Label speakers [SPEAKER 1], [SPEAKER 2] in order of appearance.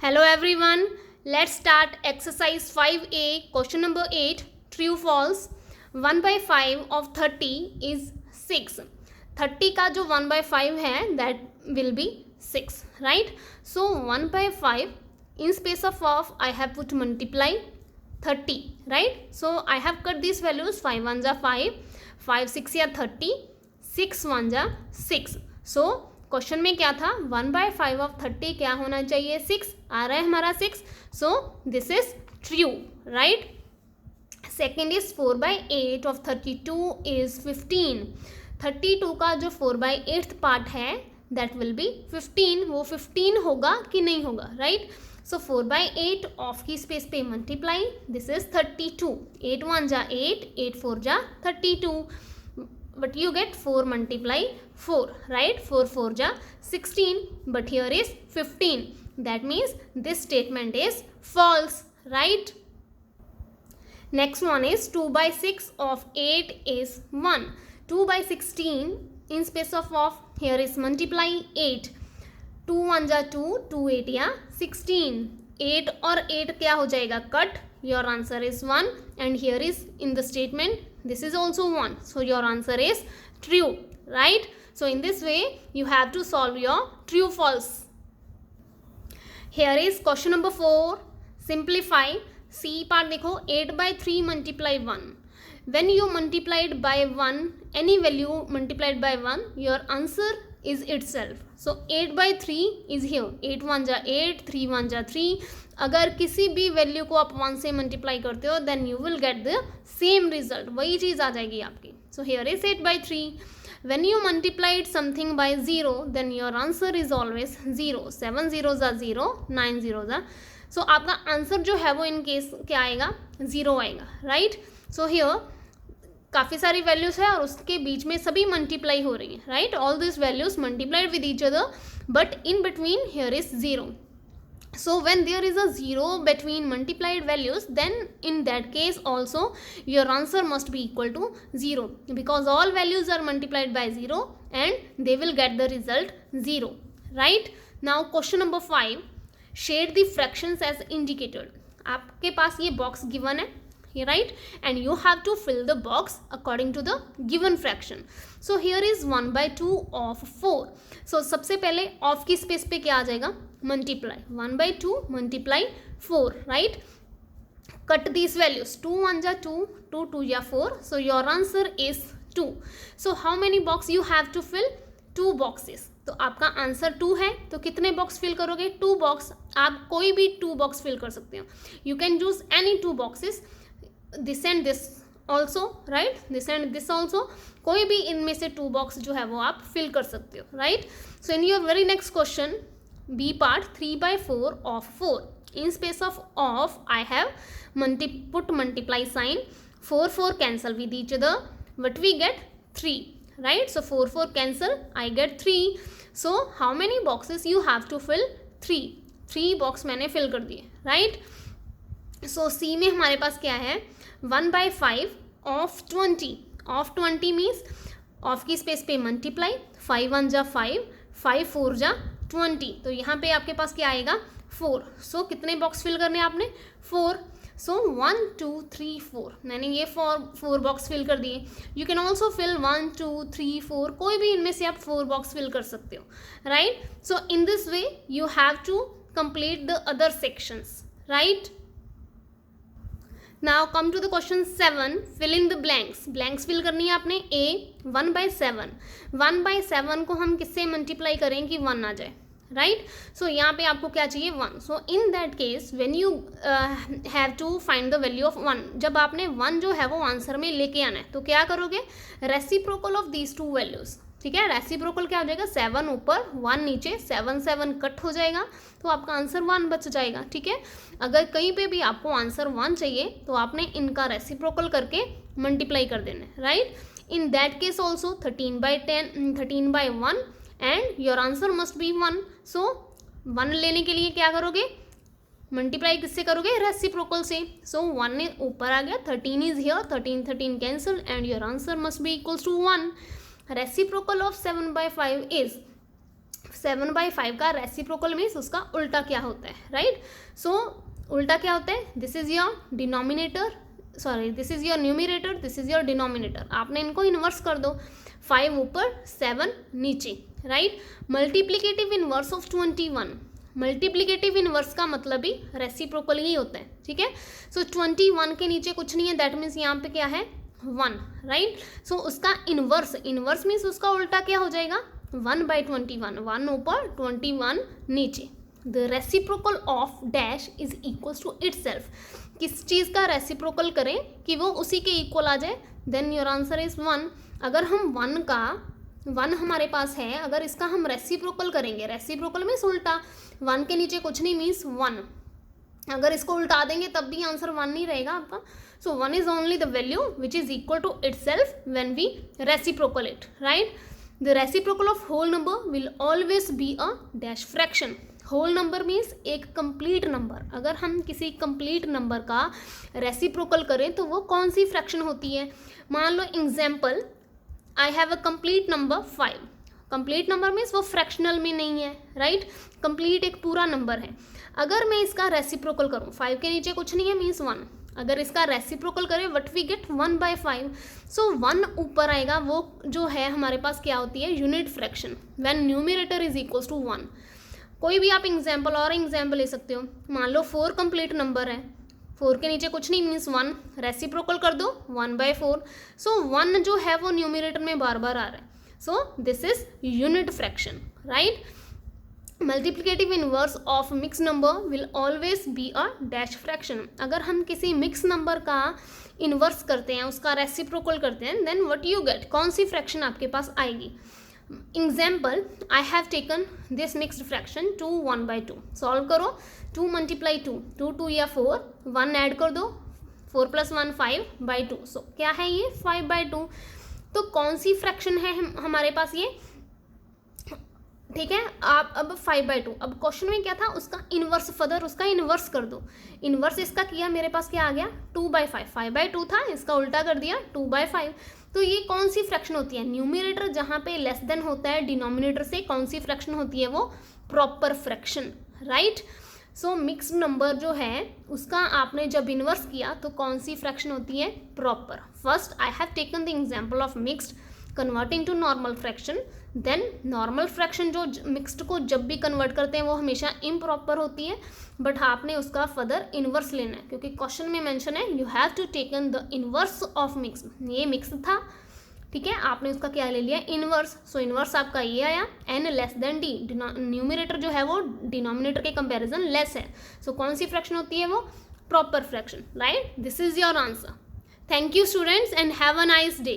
[SPEAKER 1] Hello everyone, let's start exercise 5A, question number 8, true false. 1 by 5 of 30 is 6. 30 का जो 1 by 5 है that will be 6, right? So 1 by 5 in space of I have put multiply 30, right? So I have cut these values, 5 1 जा 5, 5 6 या 30, 6 1 जा 6. So question में क्या था 1 by 5 of 30 क्या होना चाहिए 6 आ रहा है हमारा 6. So this is true, right. Second is 4 by 8 of 32 is 15. 32 का जो 4 by 8th पार्ट है दैट विल बी 15. वो 15 होगा कि नहीं होगा, राइट. सो 4 by 8 ऑफ की स्पेस पे मल्टीप्लाई, दिस इज 32. 8 1 जा 8, 8 4 जा 32. But you get 4 multiply 4, right? 4 4 ja 16, but here is 15. That means this statement is false, right? Next one is 2 by 6 of 8 is 1. 2 by 16 in space of here is multiply 8. 2 1 ja 2, 2 8 या 16. 8 और 8 क्या हो जाएगा cut. Your answer is 1 and here is in the statement this is also 1. So your answer is true, right? So in this way you have to solve your true false. Here is question number 4. Simplify. C part देखो 8 by 3 multiply 1. When you multiplied by 1 any value multiplied by 1 your answer is itself. So 8 by 3 is here. 8 1 जा 8, 3 1 जा 3. अगर किसी भी value को आप 1 से multiply करते हो then you will get the same result, वही चीज़ आ जाएगी आपकी. So here is 8 by 3. When you multiplied something by 0 then your answer is always 0. 7 0 जा 0, 9 0 जा. सो आपका आंसर जो है वो इन केस क्या आएगा 0 आएगा, राइट. सो हियर काफ़ी सारी वैल्यूज है और उसके बीच में सभी मल्टीप्लाई हो रही हैं, right. All this values multiplied with each other but in between here is 0. So when there is a 0 between multiplied values then in that case also your answer must be equal to 0 because all values are multiplied by 0 and they will get the result 0, right. Now question number 5. Shade the fractions as indicated. आपके पास ये box given है, right, and you have to fill the box according to the given fraction. So here is 1 by 2 of 4. So सबसे पहले of की space पे क्या आ जाएगा multiply. 1 by 2 multiply 4, right. Cut these values 2 1 जा 2, 2 2 या 4. So your answer is 2. So how many box you have to fill 2 boxes. तो आपका आंसर 2 है तो कितने बॉक्स फिल करोगे 2 बॉक्स. आप कोई भी 2 बॉक्स फिल कर सकते हो. You can choose any 2 boxes, this and this also, right, this and this also. कोई भी इनमें से 2 बॉक्स जो है वो आप फिल कर सकते हो, right. So in your very next question B part 3 by 4 of 4. In space of I have put multiply sign. 4 4 cancel with each other but we get 3, right. So 4 4 cancel, I get 3. So how many boxes you have to fill 3 box मैंने fill कर दिए, right. सो सी में हमारे पास क्या है 1 by 5 of 20. Of 20 means of की space पे multiply 5 1 जा 5, 5 4 जा 20. तो यहाँ पे आपके पास क्या आएगा 4. सो कितने बॉक्स फिल करने हैं आपने 4. सो 1 2 3 4 मैंने ये 4 बॉक्स फिल कर दिए. यू कैन ऑल्सो फिल 1 2 3 4, कोई भी इनमें से आप 4 बॉक्स फिल कर सकते हो, right. So in this way you have to complete the other sections, right. Now come to the question 7. Fill in the blanks. Blanks fill करनी है आपने. ए 1 by 7. 1 by 7 को हम किससे मल्टीप्लाई करें कि 1 आ जाए, राइट. सो यहाँ पे आपको क्या चाहिए 1. So in that case when you have to find the value of 1, जब आपने 1 जो है वो आंसर में लेके आना है तो क्या करोगे रेसिप्रोकल ऑफ दीज 2 वैल्यूज, ठीक है. रेसिप्रोकल क्या हो जाएगा 7 ऊपर 1 नीचे, 7 7 कट हो जाएगा तो आपका आंसर 1 बच जाएगा, ठीक है. अगर कहीं पे भी आपको आंसर 1 चाहिए तो आपने इनका रेसिप्रोकल करके मल्टीप्लाई कर देना है, right. In that case also 13 by 10, 13 by 1 and your answer must B 1. सो 1 लेने के लिए क्या करोगे मल्टीप्लाई किससे करोगे रेसिप्रोकल से. सो 1 ऊपर आ गया, 13 is here, 13 13 cancel and your answer must be equals to 1. Reciprocal of 7 by 5 is 7/5 का रेसिप्रोकल मीन्स उसका उल्टा क्या होता है, राइट। सो उल्टा क्या होता है, this is your denominator, sorry this is your numerator, this is your denominator. आपने इनको इन्वर्स कर दो, 5 ऊपर 7 नीचे, right. Multiplicative inverse of 21, multiplicative inverse का मतलब ही रेसिप्रोकल ही होता है, ठीक है। सो 21 के नीचे कुछ नहीं है, दैट मीन्स यहाँ पे क्या है 1, राइट। सो उसका इन्वर्स, इन्वर्स मीन्स उसका उल्टा क्या हो जाएगा 1/21, 1 ऊपर 21 नीचे। The reciprocal of dash is equals to itself, किस चीज़ का रेसिप्रोकल करें कि वो उसी के इक्वल आ जाए, देन योर आंसर इज 1। अगर हम 1 हमारे पास है, अगर इसका हम रेसिप्रोकल करेंगे, रेसिप्रोकल मीन्स उल्टा, 1 के नीचे कुछ नहीं मीन्स 1, अगर इसको उल्टा देंगे तब भी आंसर 1 नहीं रहेगा आपका। So 1 is only the value which is equal to itself when we reciprocal it, right. The reciprocal of whole number will always be a dash fraction. Whole number means एक कंप्लीट नंबर, अगर हम किसी complete number का reciprocal करें तो वो कौन सी fraction होती है। मान लो example, I have a complete number 5, complete number means वो फ्रैक्शनल में नहीं है, राइट। कंप्लीट एक पूरा नंबर है, अगर मैं इसका रेसिप्रोकल करूँ, 5 के नीचे कुछ नहीं है मीन्स 1, अगर इसका रेसिप्रोकल करें व्हाट वी गेट 1/5। सो 1 ऊपर आएगा, वो जो है हमारे पास क्या होती है unit fraction, when numerator is equals to 1। कोई भी आप एग्जाम्पल और एग्जाम्पल ले सकते हो, मान लो 4 कंप्लीट नंबर है, 4 के नीचे कुछ नहीं मीन्स 1, रेसिप्रोकल कर दो 1/4। सो 1 जो है वो न्यूमरेटर में बार बार आ रहा है, so this is unit fraction, right. Multiplicative inverse of mix number will always be a dash fraction. अगर हम किसी मिक्स नंबर का इनवर्स करते हैं, उसका रेसिप्रोकल करते हैं, देन व्हाट यू गेट, कौन सी फ्रैक्शन आपके पास आएगी। Example, I have taken this mixed fraction 2 1/2, solve करो, 2 × 2, 2 2 या 4, 1 ऐड कर दो, 4 + 1 5/2। सो क्या है ये 5/2। तो कौन सी फ्रैक्शन है हमारे पास ये, ठीक है। आप अब 5/2, अब क्वेश्चन में क्या था, उसका इन्वर्स, फर्दर उसका इन्वर्स कर दो। इन्वर्स इसका किया, मेरे पास क्या आ गया 2/5, 5/2 था, इसका उल्टा कर दिया 2/5। तो ये कौन सी फ्रैक्शन होती है, न्यूमरेटर जहाँ पे लेस देन होता है डिनोमिनेटर से, कौन सी फ्रैक्शन होती है वो proper fraction, right. So mixed number जो है उसका आपने जब इन्वर्स किया तो कौन सी फ्रैक्शन होती है proper. First I have taken the example of mixed converting to normal fraction, then normal fraction जो मिक्स्ड को जब भी कन्वर्ट करते हैं वो हमेशा इम्प्रॉपर होती है, बट आपने उसका फर्दर इन्वर्स लेना है, क्योंकि क्वेश्चन में मेंशन है you have to taken the inverse of mix. ये मिक्स था, ठीक है, आपने उसका क्या ले लिया इन्वर्स। सो इन्वर्स आपका ये आया n less than d, numerator जो है वो डिनोमिनेटर के कंपैरिजन लेस है। सो कौन सी फ्रैक्शन होती है वो proper fraction, right. This is your answer. Thank you students and have a nice day.